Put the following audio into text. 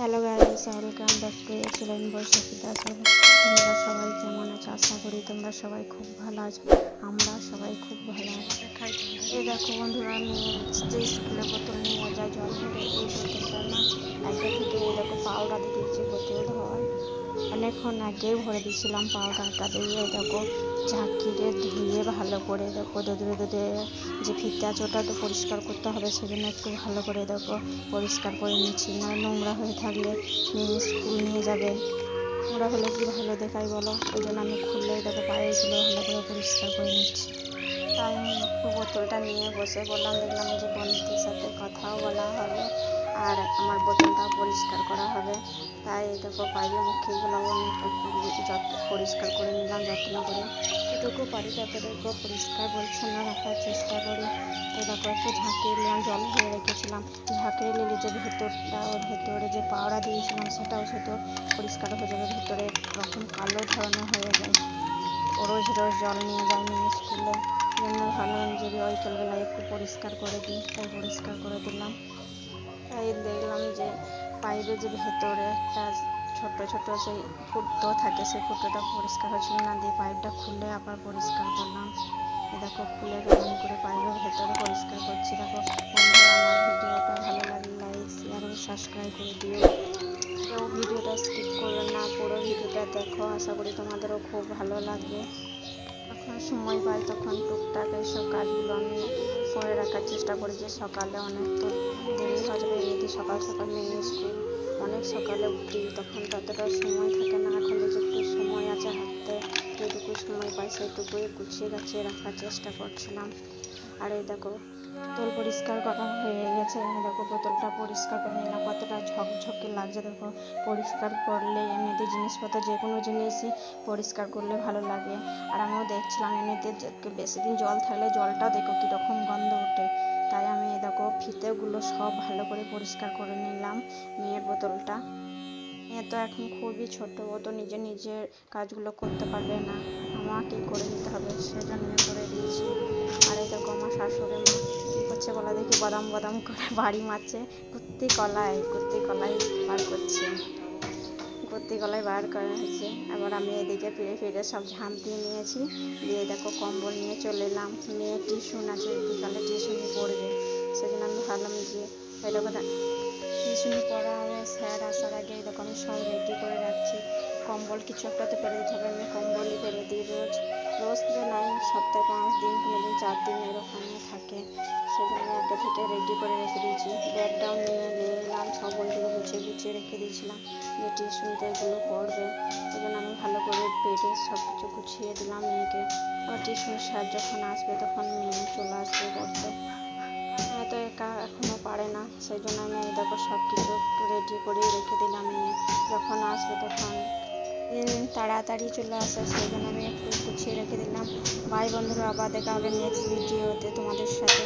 Hello guys, welcome back to excellent Baishakhi Das. তোমরা সবাই কেমন আছো? আশা করি তোমরা সবাই খুব ভালো আছো। আমরা সবাই খুব ভালো আছি। এই দেখো বন্ধুরা, মেয়ে যে স্কুলে বোতল নিয়ে যায় জল ভরে, এই বোতলটা না আগে থেকে এই দেখো পাউডার দিয়ে দিয়েছি বোতল ধোয়ার। অনেকক্ষণ আগেই ভরে দিয়েছিলাম পাউডারটা দিয়ে। দেখো ঝাঁকিরে ধুয়ে ভালো করে দেখো দুধে যে ফিতে আছে ওটা তো পরিষ্কার করতে হবে, সেজন্য একটু ভালো করে দেখো পরিষ্কার করে নিচ্ছি। না নোংরা হয়ে থাকলে মেয়ে স্কুল নিয়ে যাবে, নোংরা হলে কি ভালো দেখাই বলো? ওই জন্য আমি খুললেই দেখো পায়েগুলো ভালো করে পরিষ্কার করে নিচ্ছি। তাই আমি একটু বোতলটা নিয়ে বসে বললাম, দেখলাম যে বন্ধুদের সাথে কথাও বলা হবে আর আমার বোতলটাও পরিষ্কার করা হবে। তাই দেখো পাইপে মুখিগুলো আমি একটু পরিষ্কার করে নিলাম যত্ন করে। যেটুকু পারি ততটুকু পরিষ্কার পরিচ্ছন্ন রাখার চেষ্টা করি। এই দেখো একটু ঝাঁকিয়ে নিলাম, জল ভরে রেখেছিলাম। ঝাঁকিয়ে নিলে যে ভেতরটা, ওর ভেতরে যে পাউডার দিয়েছিলাম সেটাও সেটা পরিষ্কার হয়ে যাবে। ভেতরে রকম কালো ধরনের হয়ে যায়। ও রোজ রোজ জল নিয়ে যায় মেয়ে স্কুলে, জন্য ভাবলাম যে বিকেলবেলায় একটু পরিষ্কার করে দিই, তাই পরিষ্কার করে দিলাম। তাই দেখলাম যে পাইপের যে ভেতরে একটা ছোট ছোট সেই ফুটো থাকে, সেই ফুটোটা পরিষ্কার হচ্ছিল না, দিয়ে পাইপটা খুলে আবার পরিষ্কার করলাম। এ দেখো খুলে কেমন করে পাইপের ভেতরে পরিষ্কার করছি। দেখো বন্ধুরা, আমার ভিডিওটা ভালো লাগলে লাইক শেয়ার ও সাবস্ক্রাইব করে দিও। কেউ ভিডিওটা স্কিপ করবে না, পুরো ভিডিওটা দেখো, আশা করি তোমাদেরও খুব ভালো লাগবে। যখন সময় পাই তখন টুকটাক এইসব কাজগুলো আমি করে রাখার চেষ্টা করি, যে সকালে অনেক তো দেরি হয়ে যাবে, এমনিতে সকাল সকাল মেয়ে স্কুল অনেক সকালে উঠি, তখন ততটা সময় থাকে না। এখন যে একটু সময় আছে হাতে, যেটুকু সময় পাই সেইটুকুই গুছিয়ে গাছিয়ে রাখার চেষ্টা করছিলাম। আর এই দেখো বোতল পরিষ্কার করা হয়ে গেছে। দেখো বোতলটা পরিষ্কার করে নিলাম, কতটা ঝকঝকে লাগছে। দেখো পরিষ্কার করলে এমনিতে জিনিসপত্র যে কোনো জিনিসই পরিষ্কার করলে ভালো লাগে। আর আমিও দেখছিলাম এমনিতে বেশি দিন জল থাকলে জলটা দেখো কীরকম গন্ধ ওঠে। তাই আমি দেখো ফিতেগুলো সব ভালো করে পরিষ্কার করে নিলাম মেয়ের বোতলটা। মেয়ে তো এখন খুবই ছোট, ও তো নিজের কাজগুলো করতে পারবে না, আমাকেই করে নিতে হবে, সেজন্য করে দিয়েছি। আর এই দেখো আমার শাশুড়ি মা কী করছে বলা দেখি, বাদাম বাদাম করে বাড়ি মারছে। কুত্তি কলাই বার করছে, কুত্তি কলাই বার করা হয়েছে। আবার আমি এদিকে ফিরে সব ঝাঁপ দিয়ে নিয়েছি, দিয়ে দেখো কম্বল নিয়ে চলে এলাম। মেয়ে টিউশন আছে, বিকালে টিউশনি পড়বে, সেজন্য আমি ভাবলাম যে এই দেখো টিউশনি পড়াবে, স্যার আসার আগে এই দেখো আমি সব রেডি করে রাখছি। কম্বল কিছু একটা তো পেরে দিতে হবে, আমি কম্বলই পেরে দিই রোজ তো নাই, সপ্তাহে 5 দিন, কোনো দিন 4 দিন এরকমই থাকে, সেজন্য আগে থেকে রেডি করে রেখে দিয়েছি। ব্যাগটাও নিয়ে এলাম, সব ওইগুলো গুছিয়ে রেখে দিয়েছিলাম যে টিউশনিতে এগুলো পড়বে, সেজন্য আমি ভালো করে পেরে সব কিছু গুছিয়ে দিলাম মেয়েকে। আবার টিউশনের স্যার যখন আসবে তখন মেয়ে চলে আসবে পড়তে, তো একা এখনও পারে না, সেই জন্য আমি দেখো সব কিছু একটু রেডি করে রেখে দিলাম। মেয়ে যখন আসবে তখন তাড়াতাড়ি চলে আসে, সেই জন্য আমি একটু গুছিয়ে রেখে দিলাম। বাই বন্ধুরা, আবার দেখা হবে নেক্সট ভিডিওতে তোমাদের সাথে।